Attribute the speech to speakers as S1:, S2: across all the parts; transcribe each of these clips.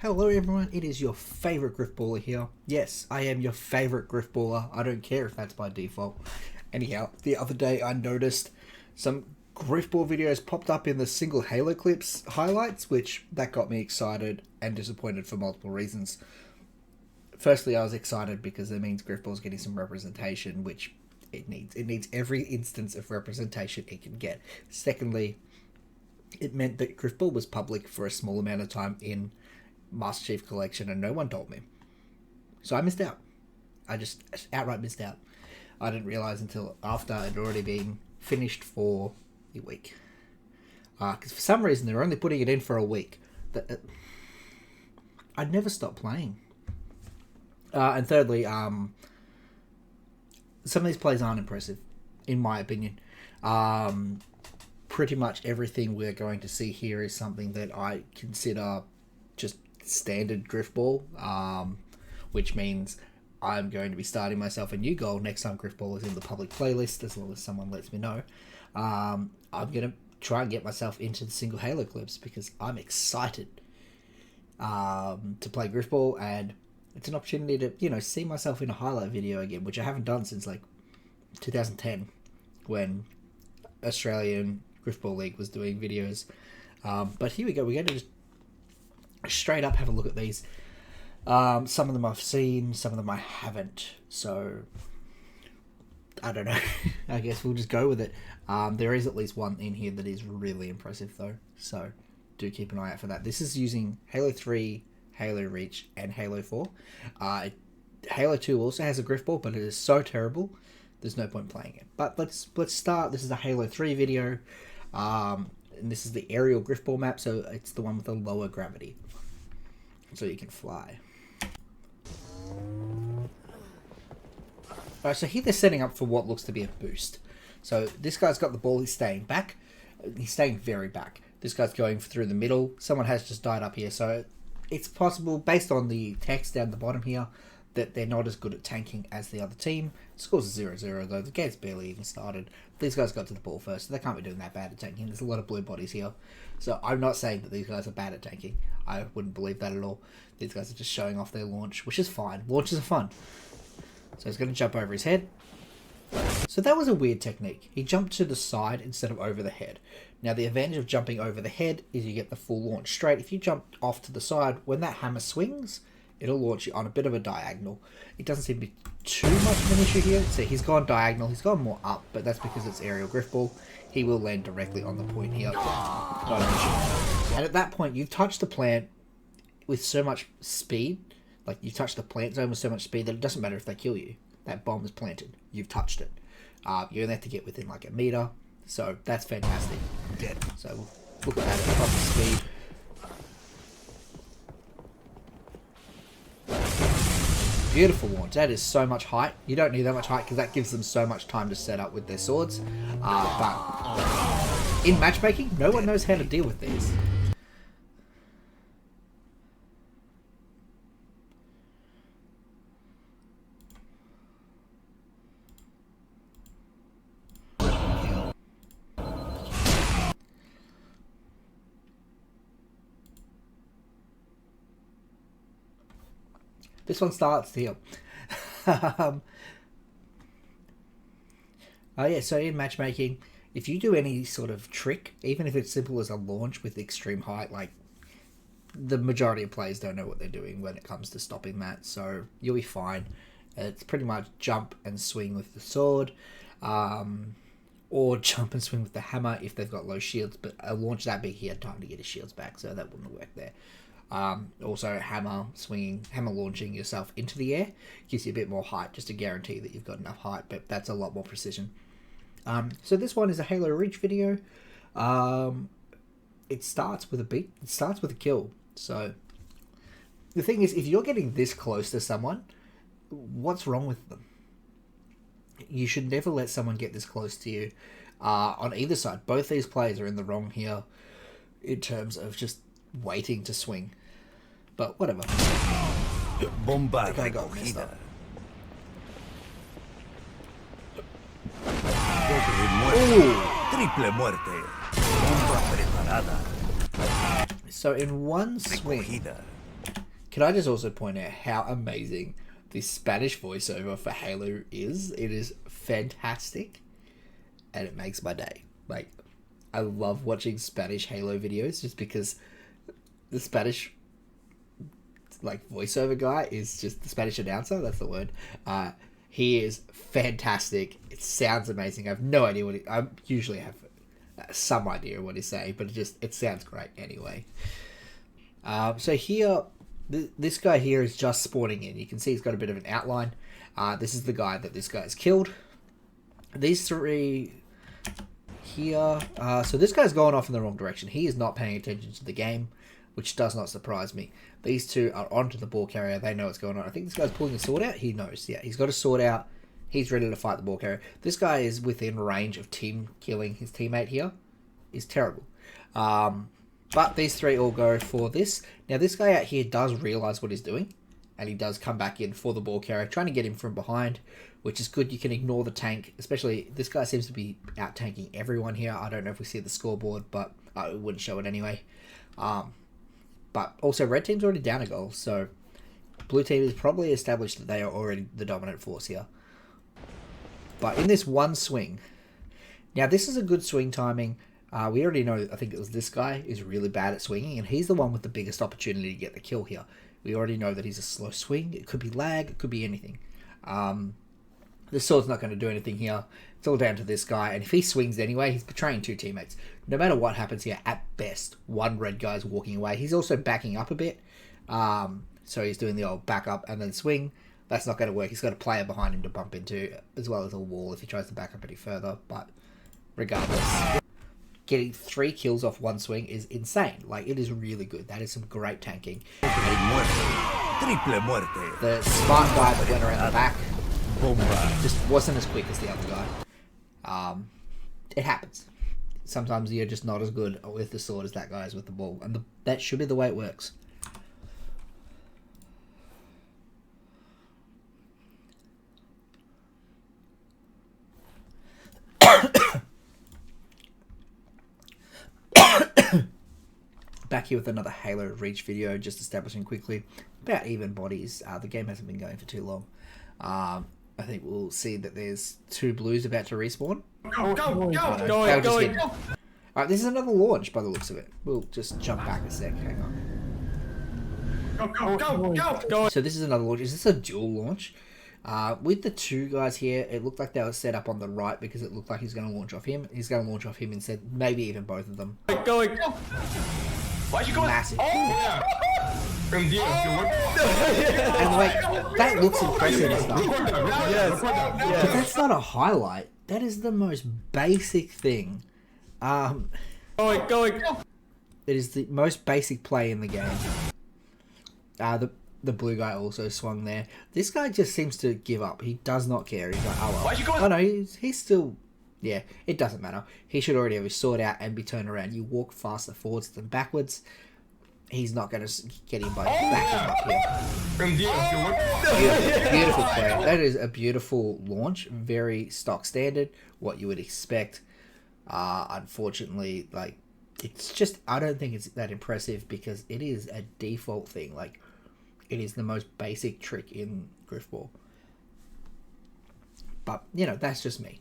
S1: Hello everyone, it is your favourite Grifballer here. Yes, I am your favourite Grifballer. I don't care if that's by default. Anyhow, the other day I noticed some Grifball videos popped up in the SingleHaloClips highlights, which that got me excited and disappointed for multiple reasons. Firstly, I was excited because it means Grifball's getting some representation, which it needs. It needs every instance of representation it can get. Secondly, it meant that Grifball was public for a small amount of time in Master Chief Collection and no one told me. So I missed out. I just outright missed out. I didn't realise until after it had already been finished for a week. Because for some reason they're only putting it in for a week. I'd never stop playing. And thirdly, some of these plays aren't impressive, in my opinion. Pretty much everything we're going to see here is something that I consider just standard Grifball, which means I'm going to be starting myself a new goal next time Grifball is in the public playlist, as long as someone lets me know. I'm going to try and get myself into the SingleHaloClips because I'm excited to play Grifball, and it's an opportunity to, see myself in a highlight video again, which I haven't done since like 2010 when Australian Grifball League was doing videos. But here we go. We're going to just straight up have a look at these. Some of them I've seen, some of them I haven't, so I don't know. I guess we'll just go with it. There is at least one in here that is really impressive though, so do keep an eye out for that. This is using Halo 3, Halo Reach, and Halo 4. Halo 2 also has a Grifball, but it is so terrible there's no point playing it. But let's start. This is a Halo 3 video, and this is the aerial Grifball map, so it's the one with the lower gravity, so you can fly. Alright, so here they're setting up for what looks to be a boost. So this guy's got the ball, he's staying back. He's staying very back. This guy's going through the middle. Someone has just died up here, so it's possible, based on the text down the bottom here, that they're not as good at tanking as the other team. The score's 0-0 though, the game's barely even started. These guys got to the ball first, so they can't be doing that bad at tanking. There's a lot of blue bodies here. So I'm not saying that these guys are bad at tanking. I wouldn't believe that at all. These guys are just showing off their launch, which is fine. Launches are fun. So he's going to jump over his head. So that was a weird technique. He jumped to the side instead of over the head. Now the advantage of jumping over the head is you get the full launch straight. If you jump off to the side, when that hammer swings, it'll launch you on a bit of a diagonal. It doesn't seem to be too much of an issue here. So he's gone diagonal, he's gone more up, but that's because it's aerial Grifball. He will land directly on the point here. Not an issue. And at that point, you've touched the plant with so much speed, like you touch the plant zone with so much speed that it doesn't matter if they kill you. That bomb is planted. You've touched it. You only have to get within like a meter, so that's fantastic. So we'll look at that at proper speed. Beautiful launch. That is so much height. You don't need that much height because that gives them so much time to set up with their swords. But in matchmaking, no one knows how to deal with these. This one starts here. Yeah, so in matchmaking, if you do any sort of trick, even if it's simple as a launch with extreme height, like the majority of players don't know what they're doing when it comes to stopping that, so you'll be fine. It's pretty much jump and swing with the sword, or jump and swing with the hammer if they've got low shields, but a launch that big, he had time to get his shields back, so that wouldn't work there. Also hammer launching yourself into the air gives you a bit more height, just to guarantee that you've got enough height, but that's a lot more precision. So this one is a Halo Reach video. It starts with a kill. So the thing is, if you're getting this close to someone, what's wrong with them? You should never let someone get this close to you. On either side, both these players are in the wrong here in terms of just waiting to swing, but whatever.
S2: Bomba
S1: recogida.
S2: Triple muerte. Bomba preparada.
S1: So in one swing, Can I just also point out how amazing the Spanish voiceover for Halo is? It is fantastic, and it makes my day. Like, I love watching Spanish Halo videos just because the Spanish voiceover guy is just the Spanish announcer. That's the word. He is fantastic. It sounds amazing. I have no idea what I usually have some idea of what he's saying, but it sounds great anyway. So here, this guy here is just spawning in. You can see he's got a bit of an outline. This is the guy that this guy's killed. These three here. So this guy's going off in the wrong direction. He is not paying attention to the game, which does not surprise me. These two are onto the ball carrier. They know what's going on. I think this guy's pulling a sword out. He knows. Yeah, he's got a sword out. He's ready to fight the ball carrier. This guy is within range of team killing his teammate here. He's terrible. But these three all go for this. Now, this guy out here does realise what he's doing, and he does come back in for the ball carrier, trying to get him from behind, which is good. You can ignore the tank, especially this guy seems to be out-tanking everyone here. I don't know if we see the scoreboard, but it wouldn't show it anyway. But also, red team's already down a goal, so blue team is probably established that they are already the dominant force here. But in this one swing, now this is a good swing timing. We already know, I think it was this guy is really bad at swinging, and he's the one with the biggest opportunity to get the kill here. We already know that he's a slow swing. It could be lag. It could be anything. The sword's not going to do anything here. It's all down to this guy, and if he swings anyway, he's betraying two teammates. No matter what happens here, at best, one red guy's walking away. He's also backing up a bit, so he's doing the old back up and then swing. That's not going to work. He's got a player behind him to bump into, as well as a wall if he tries to back up any further. But regardless, getting 3 kills off one swing is insane. Like, it is really good. That is some great tanking. The smart guy that went around the back just wasn't as quick as the other guy. It happens. Sometimes you're just not as good with the sword as that guy is with the ball. And that should be the way it works. Back here with another Halo Reach video, just establishing quickly about even bodies. The game hasn't been going for too long. I think we'll see that there's 2 blues about to respawn. Go! Alright, this is another launch by the looks of it. We'll just jump back a sec. Hang on. Go! So this is another launch. Is this a dual launch? With the 2 guys here, it looked like they were set up on the right because it looked like he's going to launch off him. He's going to launch off him instead, maybe even both of them.
S3: Go!
S4: Why'd you go?
S1: Massive.
S4: Oh, yeah.
S1: And like, that looks impressive and stuff.
S3: Yes.
S1: But that's not a highlight. That is the most basic thing.
S3: Going.
S1: It is the most basic play in the game. The blue guy also swung there. This guy just seems to give up. He does not care. He's like, oh well.
S4: Why'd you go?
S1: Oh no, he's still... Yeah, it doesn't matter. He should already have his sword out and be turned around. You walk faster forwards than backwards. He's not going to get him by backing up here. Beautiful play. That is a beautiful launch. Very stock standard. What you would expect. Unfortunately, like, it's just... I don't think it's that impressive because it is a default thing. Like, it is the most basic trick in Grifball. But, you know, that's just me.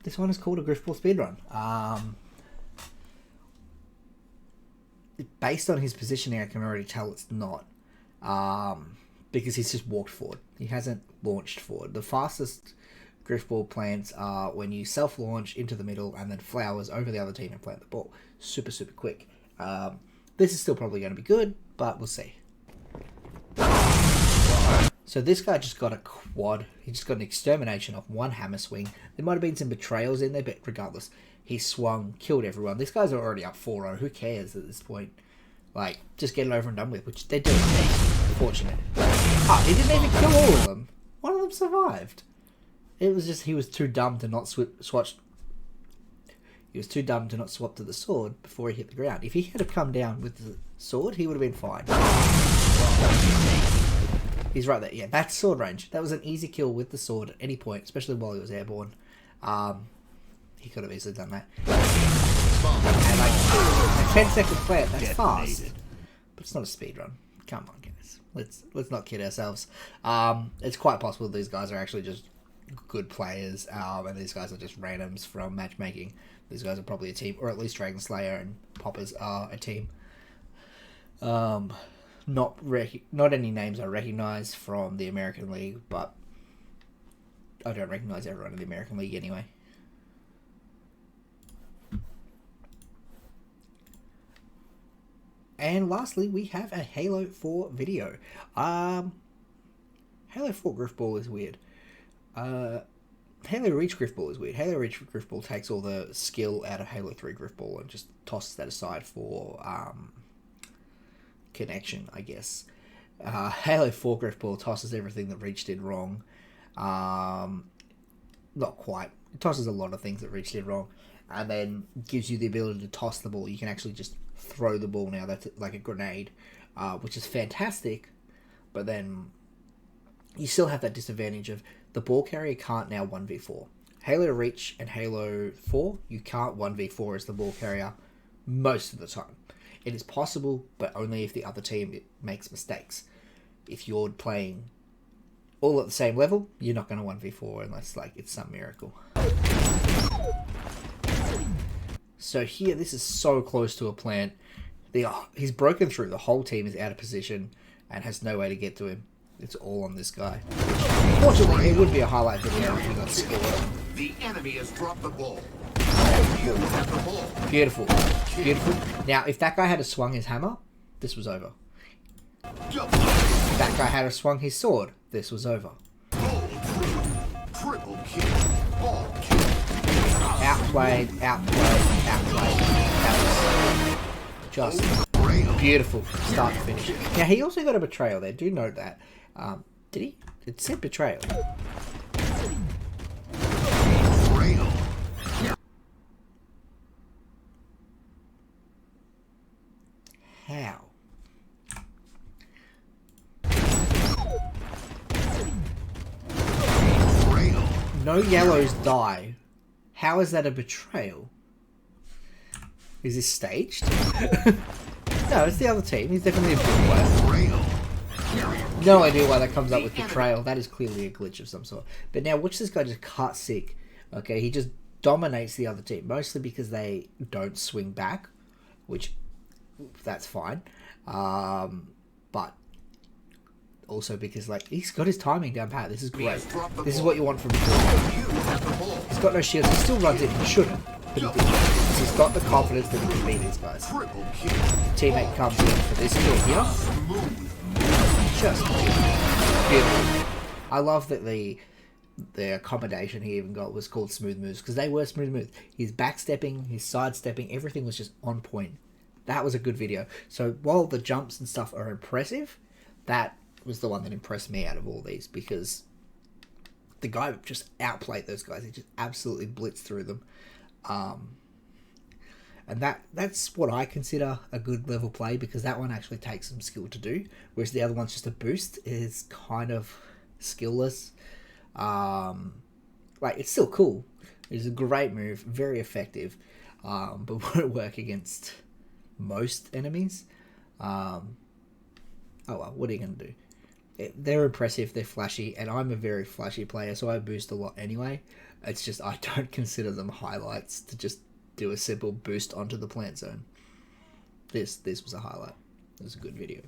S1: This one is called a Grifball speedrun. Based on his positioning, I can already tell it's not. Because he's just walked forward. He hasn't launched forward. The fastest Grifball plants are when you self-launch into the middle and then flowers over the other team and plant the ball. Super, super quick. This is still probably going to be good, but we'll see. So this guy just got a quad. He just got an extermination off one hammer swing. There might have been some betrayals in there, but regardless, he swung, killed everyone. This guy's already up 4-0. Who cares at this point? Like, just get it over and done with, which they do. Fortunate. Oh, he didn't even kill all of them. One of them survived. It was just he was too dumb to not swatch. He was too dumb to not swap to the sword before he hit the ground. If he had come down with the sword, he would have been fine. He's right there. Yeah, that's sword range. That was an easy kill with the sword at any point, especially while he was airborne. He could have easily done that. And like a 10-second plant, that's fast. But it's not a speed run. Come on, guys. Let's not kid ourselves. It's quite possible these guys are actually just good players, and these guys are just randoms from matchmaking. These guys are probably a team, or at least Dragon Slayer and Poppers are a team. Not any names I recognise from the American League, but I don't recognise everyone in the American League anyway. And lastly, we have a Halo 4 video. Halo 4 Grifball is weird. Halo Reach Grifball is weird. Halo Reach Grifball takes all the skill out of Halo 3 Grifball and just tosses that aside for connection, I guess. Halo 4 Grifball tosses everything that Reach did wrong. Not quite. It tosses a lot of things that Reach did wrong, and then gives you the ability to toss the ball. You can actually just throw the ball now. That's like a grenade, which is fantastic. But then you still have that disadvantage of the ball carrier can't now 1v4. Halo Reach and Halo 4, you can't 1v4 as the ball carrier most of the time. It is possible, but only if the other team makes mistakes. If you're playing all at the same level, you're not going to 1v4 unless like it's some miracle. So here, this is so close to a plant. He's broken through. The whole team is out of position and has no way to get to him. It's all on this guy. Fortunately, it would be a highlight video if he got scored.
S5: The enemy has dropped the ball.
S1: Beautiful. Beautiful. Now, if that guy had swung his hammer, this was over. If that guy had swung his sword, this was over.
S5: Triple kill. Ball kill.
S1: Outplayed. That was just beautiful start to finish. Now, he also got a betrayal there. Do note that. Did he? It said betrayal. How? No yellows die. How is that a betrayal? Is this staged? No, it's the other team. He's definitely a good player. No idea why that comes up with betrayal. That is clearly a glitch of some sort. But now watch this guy just cut sick. Okay, he just dominates the other team. Mostly because they don't swing back. Which, that's fine. But also because like he's got his timing down pat. This is great. This is what you want from him. He's got no shields. He still runs it. He shouldn't. But he did. Because he's got the confidence that he can beat these guys. Teammate comes in for this kill here. Just beautiful. I love that the accommodation he even got was called smooth moves because they were smooth moves. His backstepping, his sidestepping, everything was just on point. That was a good video. So while the jumps and stuff are impressive, that was the one that impressed me out of all these because the guy just outplayed those guys. He just absolutely blitzed through them. And that's what I consider a good level play because that one actually takes some skill to do, whereas the other one's just a boost. Is kind of skillless. Like it's still cool. It's a great move, very effective, but won't work against most enemies. Oh well, what are you gonna do? They're impressive, they're flashy, and I'm a very flashy player, so I boost a lot anyway. It's just I don't consider them highlights to just do a simple boost onto the plant zone. This was a highlight. It was a good video.